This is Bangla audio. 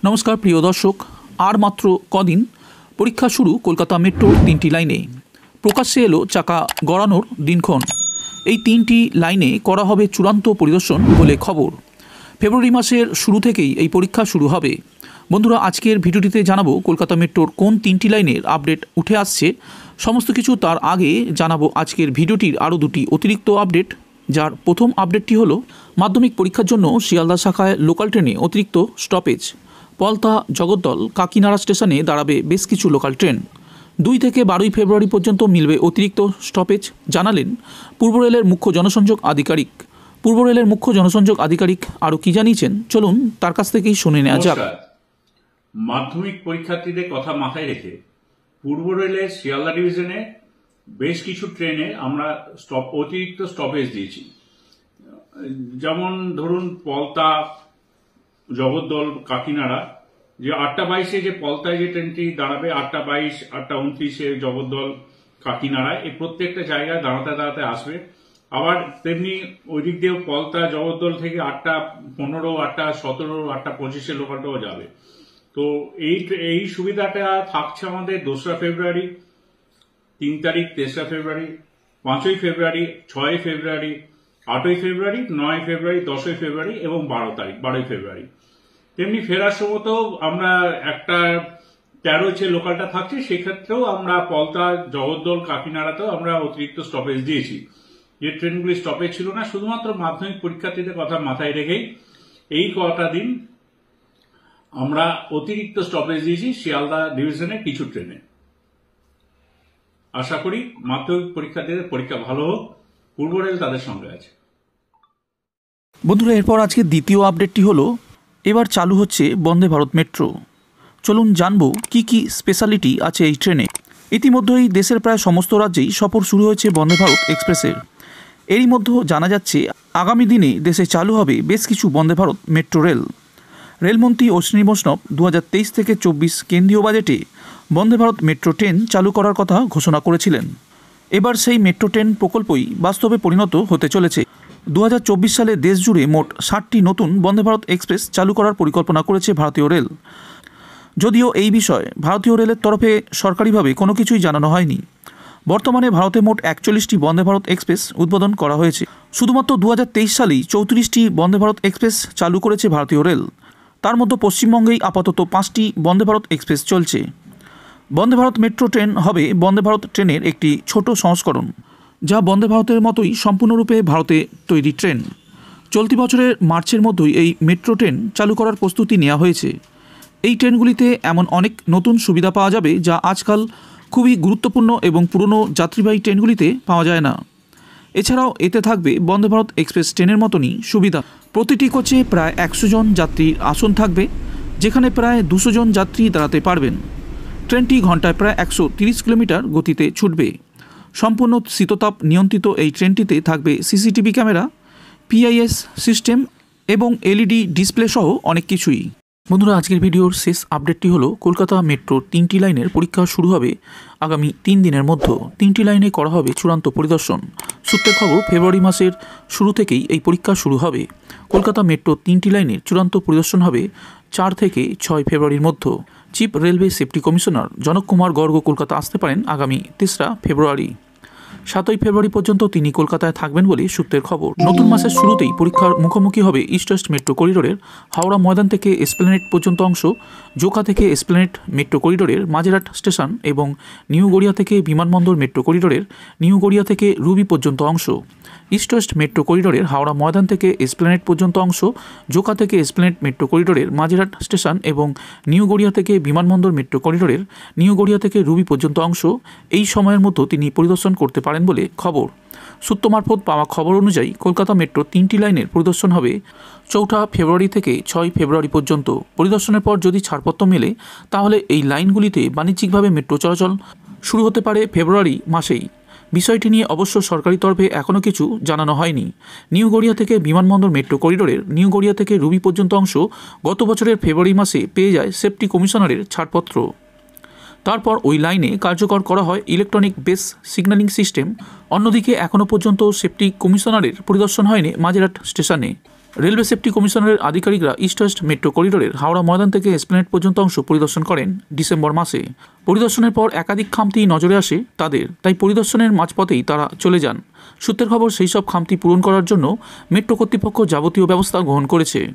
নমস্কার প্রিয় দর্শক, আর মাত্র কদিন পরীক্ষা শুরু কলকাতা মেট্রোর 3টি লাইনে। প্রকাশ্যে এলো চাকা গড়ানোর দিনক্ষণ। এই 3টি লাইনে করা হবে চূড়ান্ত পরিদর্শন বলে খবর। ফেব্রুয়ারি মাসের শুরু থেকেই এই পরীক্ষা শুরু হবে। বন্ধুরা, আজকের ভিডিওটিতে জানাবো কলকাতা মেট্রোর কোন 3টি লাইনের আপডেট উঠে আসছে সমস্ত কিছু। তার আগে জানাবো আজকের ভিডিওটির আরও 2টি অতিরিক্ত আপডেট। যার প্রথম আপডেটটি হলো মাধ্যমিক পরীক্ষার জন্য শিয়ালদা শাখায় লোকাল ট্রেনে অতিরিক্ত স্টপেজ। পলতা, জগদ্দল, কাকিনাড়া স্টেশনে দাঁড়াবে বেশ কিছু লোকাল ট্রেন। 2 থেকে 12 ফেব্রুয়ারি পর্যন্ত মিলবে অতিরিক্ত স্টপেজ, জানালেন পূর্ব রেলের মুখ্য জনসংযোগ আধিকারিক। পূর্ব রেলের মুখ্য জনসংযোগ আধিকারিক আরও কি জানিয়েছেন, চলুন তার কাছ থেকেই শুনে নেওয়া যাক। মাধ্যমিক পরীক্ষার্থীদের কথা মাথায় রেখে পূর্ব রেলের শিয়ালদা ডিভিশনে বেশ কিছু ট্রেনে আমরা অতিরিক্ত স্টপেজ দিয়েছি। যেমন ধরুন পলতা, জগদ্দল, কাকিনাড়া, যে 8:22-এ যে পলতায় যে ট্রেনটি দাঁড়াবে, 8:22, 8:29-এ জগদ্দল, কাকিনাড়ায়, এই প্রত্যেকটা জায়গায় দাঁড়াতে দাঁড়াতে আসবে। আবার তেমনি ওই দিক দিয়ে পলতা, জগদ্দল থেকে 8:15, 8:17, 8:25-এ লোকালটাও যাবে। তো এই সুবিধাটা থাকছে আমাদের 2রা ফেব্রুয়ারি, 3 তারিখ, 3রা ফেব্রুয়ারি, 5ই ফেব্রুয়ারি, 6ই ফেব্রুয়ারি, 8ই ফেব্রুয়ারি, 9ই ফেব্রুয়ারি, 10ই ফেব্রুয়ারি এবং 12ই ফেব্রুয়ারি। তেমনি ফেরার সময়তেও আমরা একটা 13 যে লোকালটা থাকছে সেক্ষেত্রেও আমরা পলতা, জগদ্দল, কাকিনাড়াতেও আমরা অতিরিক্ত স্টপেজ দিয়েছি। যে ট্রেনগুলি স্টপেজ ছিল না, শুধুমাত্র মাধ্যমিক পরীক্ষার্থীদের কথা মাথায় রেখেই এই কটা দিন আমরা অতিরিক্ত স্টপেজ দিয়েছি শিয়ালদা ডিভিশনের কিছু ট্রেনে। আশা করি মাধ্যমিক পরীক্ষার্থীদের পরীক্ষা ভালো হোক, পূর্ব রেল তাদের সঙ্গে আছে। বন্ধুরা, এরপর আজকে দ্বিতীয় আপডেটটি হলো এবার চালু হচ্ছে বন্দে ভারত মেট্রো। চলুন জানবো কি কি স্পেশালিটি আছে এই ট্রেনে। ইতিমধ্যেই দেশের প্রায় সমস্ত রাজ্যেই সফর শুরু হয়েছে বন্দে ভারত এক্সপ্রেসের। এরই মধ্যে জানা যাচ্ছে আগামী দিনে দেশে চালু হবে বেশ কিছু বন্দে ভারত মেট্রো রেল। রেলমন্ত্রী অশ্বিনী বৈষ্ণব 2023 থেকে 24 কেন্দ্রীয় বাজেটে বন্দে ভারত মেট্রো ট্রেন চালু করার কথা ঘোষণা করেছিলেন। এবার সেই মেট্রো ট্রেন প্রকল্পই বাস্তবে পরিণত হতে চলেছে। 2024 সালে দেশ জুড়ে মোট 60টি নতুন বন্দে ভারত এক্সপ্রেস চালু করার পরিকল্পনা করেছে ভারতীয় রেল। যদিও এই বিষয়ে ভারতীয় রেলের তরফে সরকারিভাবে কোনো কিছুই জানানো হয়নি। বর্তমানে ভারতে মোট 41টি বন্দে ভারত এক্সপ্রেস উদ্বোধন করা হয়েছে। শুধুমাত্র 2023 সালেই 34টি বন্দে ভারত এক্সপ্রেস চালু করেছে ভারতীয় রেল। তার মধ্যে পশ্চিমবঙ্গেই আপাতত 5টি বন্দে ভারত এক্সপ্রেস চলছে। বন্দে ভারত মেট্রো ট্রেন হবে বন্দে ভারত ট্রেনের একটি ছোট সংস্করণ, যা বন্দে ভারতের মতোই সম্পূর্ণরূপে ভারতে তৈরি ট্রেন। চলতি বছরের মার্চের মধ্যেই এই মেট্রো ট্রেন চালু করার প্রস্তুতি নেওয়া হয়েছে। এই ট্রেনগুলিতে এমন অনেক নতুন সুবিধা পাওয়া যাবে যা আজকাল খুবই গুরুত্বপূর্ণ এবং পুরনো যাত্রীবাহী ট্রেনগুলিতে পাওয়া যায় না। এছাড়াও এতে থাকবে বন্দে ভারত এক্সপ্রেস ট্রেনের মতনই সুবিধা। প্রতিটি কোচে প্রায় 100 জন যাত্রীর আসন থাকবে, যেখানে প্রায় 200 জন যাত্রী দাঁড়াতে পারবেন। ট্রেনটি ঘন্টায় প্রায় 130 কিলোমিটার গতিতে ছুটবে। সম্পূর্ণ শীততাপ নিয়ন্ত্রিত এই ট্রেনটিতে থাকবে সিসিটিভি ক্যামেরা, পিআইএস সিস্টেম এবং এলইডি ডিসপ্লে সহ অনেক কিছুই। বন্ধুরা, আজকের ভিডিওর শেষ আপডেটটি হলো কলকাতা মেট্রোর 3টি লাইনের পরীক্ষা শুরু হবে আগামী 3 দিনের মধ্যে। 3টি লাইনে করা হবে চূড়ান্ত পরিদর্শন। সূত্রের খবর, ফেব্রুয়ারি মাসের শুরু থেকেই এই পরীক্ষা শুরু হবে। কলকাতা মেট্রোর 3টি লাইনের চূড়ান্ত পরিদর্শন হবে 4 থেকে 6 ফেব্রুয়ারির মধ্যে। চিফ রেলওয়ে সেফটি কমিশনার জনক কুমার গর্গ কলকাতা আসতে পারেন আগামী 3রা ফেব্রুয়ারি। 7ই ফেব্রুয়ারি পর্যন্ত তিনি কলকাতায় থাকবেন বলে সূত্রের খবর। নতুন মাসের শুরুতেই পরীক্ষার মুখোমুখি হবে ইস্ট ওয়েস্ট মেট্রো করিডোরের হাওড়া ময়দান থেকে এসপ্ল্যানেড পর্যন্ত অংশ, জোকা থেকে এসপ্ল্যানেড মেট্রো করিডোরের মাঝেরহাট স্টেশন এবং নিউ গড়িয়া থেকে বিমানবন্দর মেট্রো করিডোরের নিউ গড়িয়া থেকে রুবি পর্যন্ত অংশ। ইস্ট ওয়েস্ট মেট্রো করিডোরের হাওড়া ময়দান থেকে এসপ্ল্যানেড পর্যন্ত অংশ, জোকা থেকে এসপ্ল্যানেড মেট্রো করিডোরের মাঝেরহাট স্টেশন এবং নিউ গড়িয়া থেকে বিমানবন্দর মেট্রো করিডোরের নিউ গড়িয়া থেকে রুবি পর্যন্ত অংশ এই সময়ের মতো তিনি পরিদর্শন করতে পারেন বলে খবর। সূত্র মারফত পাওয়া খবর অনুযায়ী কলকাতা মেট্রো 3টি লাইনের পরিদর্শন হবে 4 ফেব্রুয়ারি থেকে 6 ফেব্রুয়ারি পর্যন্ত। পরিদর্শনের পর যদি ছাড়পত্র মেলে তাহলে এই লাইনগুলিতে বাণিজ্যিকভাবে মেট্রো চলাচল শুরু হতে পারে ফেব্রুয়ারি মাসেই। বিষয়টি নিয়ে অবশ্য সরকারি তরফে এখনও কিছু জানানো হয়নি। নিউ গড়িয়া থেকে বিমানবন্দর মেট্রো করিডোরের নিউ গড়িয়া থেকে রুবি পর্যন্ত অংশ গত বছরের ফেব্রুয়ারি মাসে পেয়ে যায় সেফটি কমিশনারের ছাড়পত্র। তারপর ওই লাইনে কার্যকর করা হয় ইলেকট্রনিক বেস সিগন্যালিং সিস্টেম। অন্যদিকে এখনও পর্যন্ত সেফটি কমিশনারের পরিদর্শন হয়নি মাঝেরহাট স্টেশনে। রেলওয়ে সেফটি কমিশনারের আধিকারিকরা ইস্ট ওয়েস্ট মেট্রো করিডোরের হাওড়া ময়দান থেকে এসপ্ল্যানেড পর্যন্ত অংশ পরিদর্শন করেন ডিসেম্বর মাসে। পরিদর্শনের পর একাধিক খামতি নজরে আসে তাদের, তাই পরিদর্শনের মাঝপথেই তারা চলে যান। সূত্রের খবর, সেই সব খামতি পূরণ করার জন্য মেট্রো কর্তৃপক্ষ যাবতীয় ব্যবস্থা গ্রহণ করেছে।